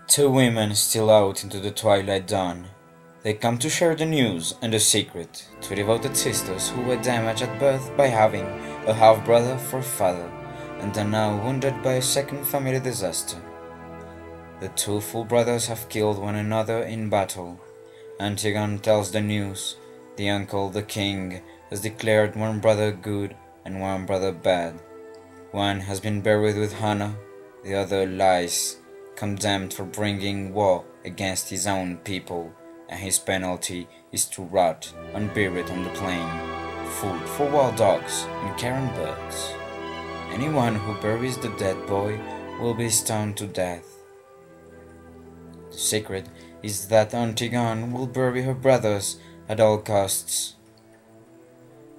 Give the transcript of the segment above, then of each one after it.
Two women steal out into the twilight dawn. They come to share the news and the secret, two devoted sisters who were damaged at birth by having a half-brother for father, and are now wounded by a second family disaster. The two full brothers have killed one another in battle. Antigone tells the news. The uncle, the king, has declared one brother good and one brother bad. One has been buried with honor, the other lies, condemned for bringing war against his own people, and his penalty is to rot unburied on the plain, food for wild dogs and carrion birds. Anyone who buries the dead boy will be stoned to death. The secret is that Antigone will bury her brothers at all costs.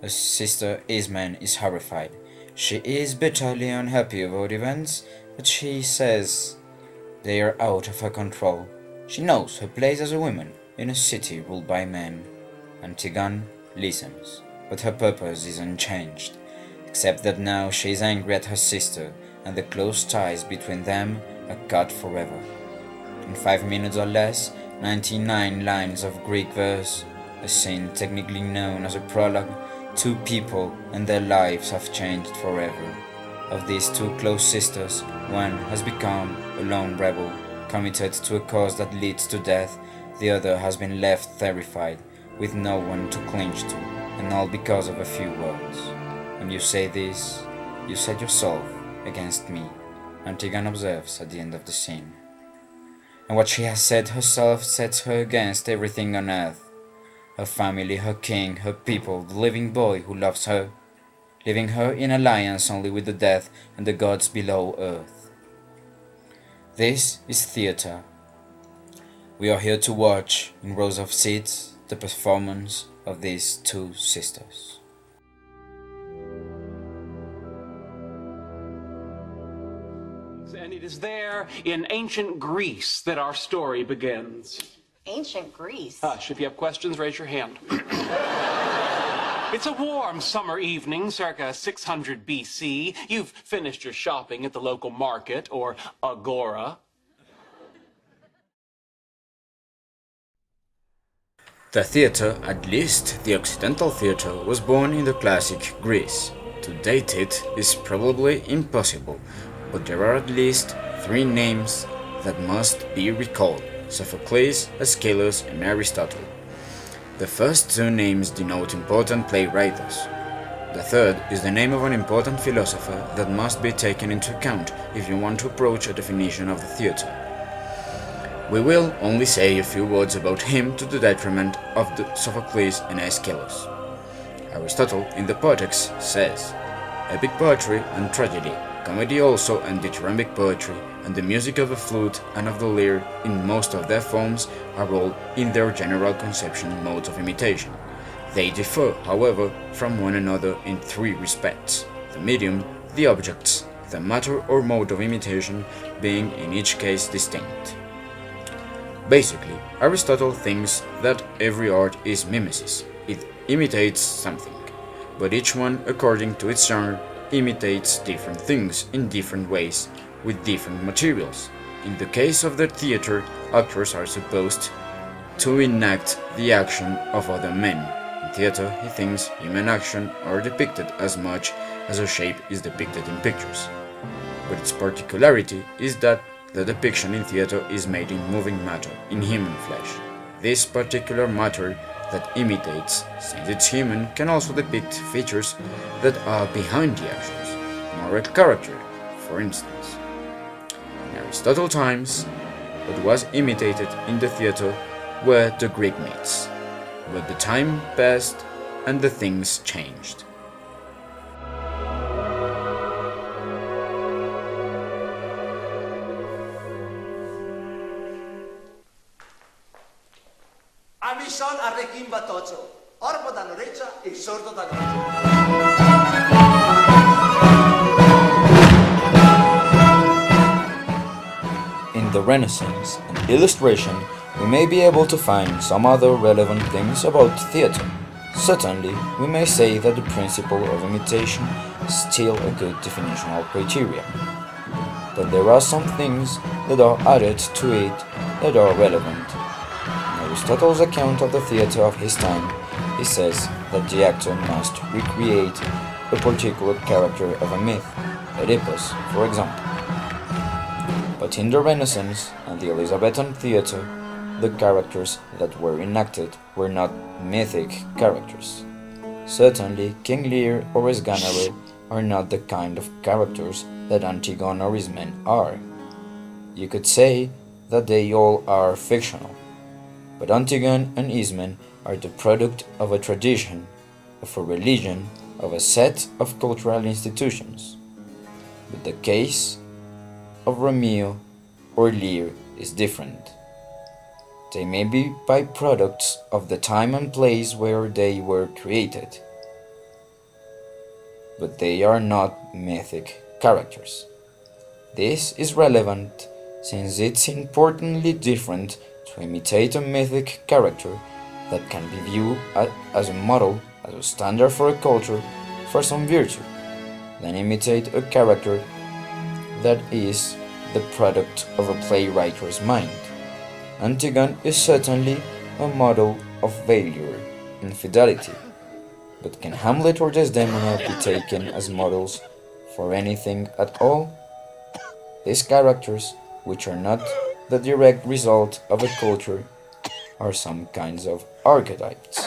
Her sister Ismene is horrified. She is bitterly unhappy about events, but she says they are out of her control. She knows her place as a woman in a city ruled by men. Antigone listens, but her purpose is unchanged, except that now she is angry at her sister, and the close ties between them are cut forever. In 5 minutes or less, 99 lines of Greek verse, a scene technically known as a prologue, two people and their lives have changed forever. Of these two close sisters, one has become a lone rebel, committed to a cause that leads to death. The other has been left terrified, with no one to cling to, and all because of a few words. When you say this, you set yourself against me, Antigone observes at the end of the scene. And what she has said herself sets her against everything on earth. Her family, her king, her people, the living boy who loves her, leaving her in alliance only with the death and the gods below earth. This is theatre. We are here to watch, in rows of seats, the performance of these two sisters. And it is there in ancient Greece that our story begins. Ancient Greece? Hush, if you have questions, raise your hand. It's a warm summer evening, circa 600 BC. You've finished your shopping at the local market, or agora. The theatre, at least the Occidental theatre, was born in the classic Greece. To date it is probably impossible, but there are at least 3 names that must be recalled: Sophokles, Aeschylus, and Aristotle. The first 2 names denote important playwrights. The third is the name of an important philosopher that must be taken into account if you want to approach a definition of the theatre. We will only say a few words about him to the detriment of the Sophokles and Aeschylus. Aristotle in the Poetics says, "Epic poetry and tragedy, comedy also and dithyrambic poetry, and the music of the flute and of the lyre in most of their forms are all in their general conception modes of imitation. They differ, however, from one another in 3 respects: the medium, the objects, the matter or mode of imitation being in each case distinct." Basically, Aristotle thinks that every art is mimesis. It imitates something, but each one, according to its genre, imitates different things in different ways, with different materials. In the case of the theatre, actors are supposed to enact the action of other men. In theatre, he thinks human action are depicted as much as a shape is depicted in pictures. But its particularity is that the depiction in theatre is made in moving matter, in human flesh. This particular matter that imitates, since it's human, can also depict features that are behind the actions, moral character, for instance. In Aristotle's times, what was imitated in the theatre were the Greek myths, but the time passed and the things changed. Ami son Arlecchino batocho, orbo da orecha e sordo da noche. In the Renaissance and illustration, we may be able to find some other relevant things about theatre. Certainly, we may say that the principle of imitation is still a good definitional criteria. but there are some things that are added to it that are relevant. In Aristotle's account of the theatre of his time, he says that the actor must recreate a particular character of a myth, Oedipus, for example. But in the Renaissance and the Elizabethan theatre, the characters that were enacted were not mythic characters. Certainly, King Lear or Esganare are not the kind of characters that Antigone or Ismene are. You could say that they all are fictional, but Antigone and Ismene are the product of a tradition, of a religion, of a set of cultural institutions. But the case of Romeo or Lear is different. They may be byproducts of the time and place where they were created, but they are not mythic characters. This is relevant since it's importantly different to imitate a mythic character that can be viewed as a model, as a standard for a culture, for some virtue, than imitate a character that is the product of a playwriter's mind. Antigone is certainly a model of valor and fidelity, but can Hamlet or Desdemona be taken as models for anything at all? These characters, which are not the direct result of a culture, are some kinds of archetypes.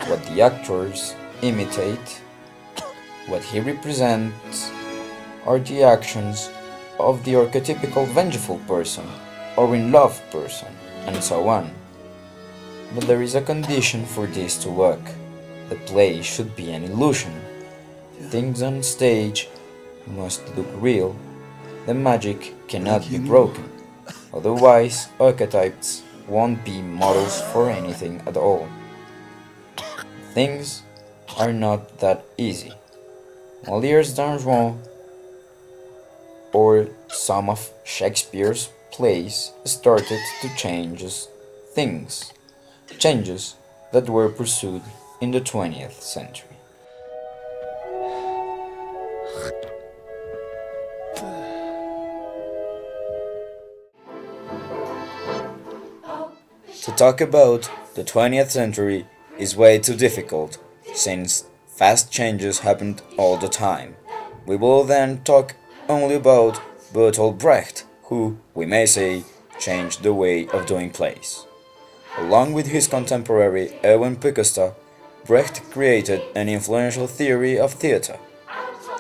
What the actors imitate, what he represents, are the actions of the archetypical vengeful person, or in love person, and so on. But there is a condition for this to work. The play should be an illusion. Things on stage must look real. The magic cannot be broken. Otherwise, archetypes won't be models for anything at all. Things are not that easy. Moliere's Don Juan or some of Shakespeare's plays started to change things, changes that were pursued in the 20th century. To talk about the 20th century is way too difficult, since fast changes happened all the time. We will then talk only about Bertolt Brecht, who, we may say, changed the way of doing plays. Along with his contemporary Erwin Pickester, Brecht created an influential theory of theatre,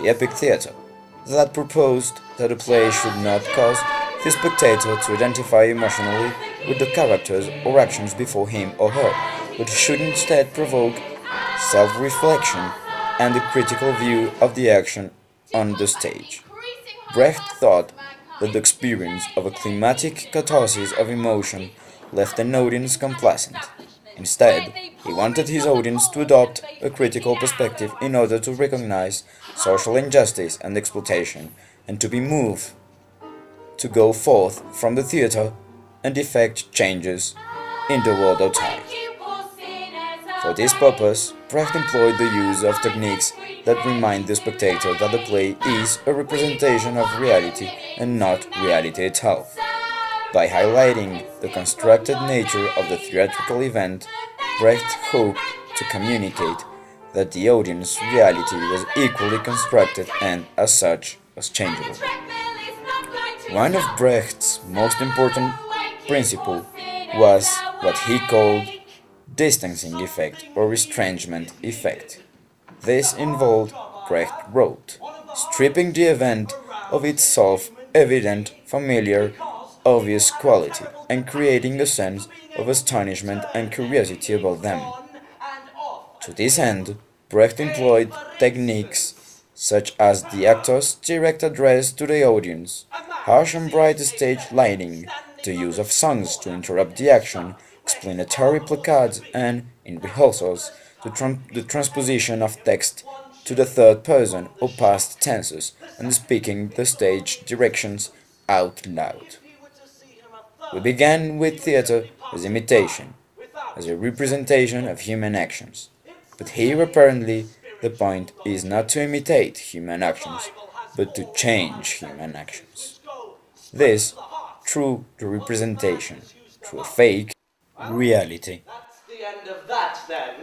the epic theatre, that proposed that a play should not cause the spectator to identify emotionally with the characters or actions before him or her, but should instead provoke self-reflection and a critical view of the action on the stage. Brecht thought that the experience of a climatic catharsis of emotion left an audience complacent. Instead, he wanted his audience to adopt a critical perspective in order to recognize social injustice and exploitation, and to be moved to go forth from the theatre and effect changes in the world outside. For this purpose, Brecht employed the use of techniques that remind the spectator that the play is a representation of reality and not reality itself. By highlighting the constructed nature of the theatrical event, Brecht hoped to communicate that the audience reality was equally constructed and, as such, was changeable. One of Brecht's most important principles was what he called distancing effect or estrangement effect. This involved, Brecht wrote, stripping the event of its self-evident, familiar, obvious quality and creating a sense of astonishment and curiosity about them. To this end, Brecht employed techniques such as the actor's direct address to the audience, harsh and bright stage lighting, the use of songs to interrupt the action, explanatory placards, and, in rehearsals, the transposition of text to the third person or past tenses, and speaking the stage directions out loud. We began with theatre as imitation, as a representation of human actions. But here apparently the point is not to imitate human actions, but to change human actions. This through the representation, through a fake reality. That's the end of that, then.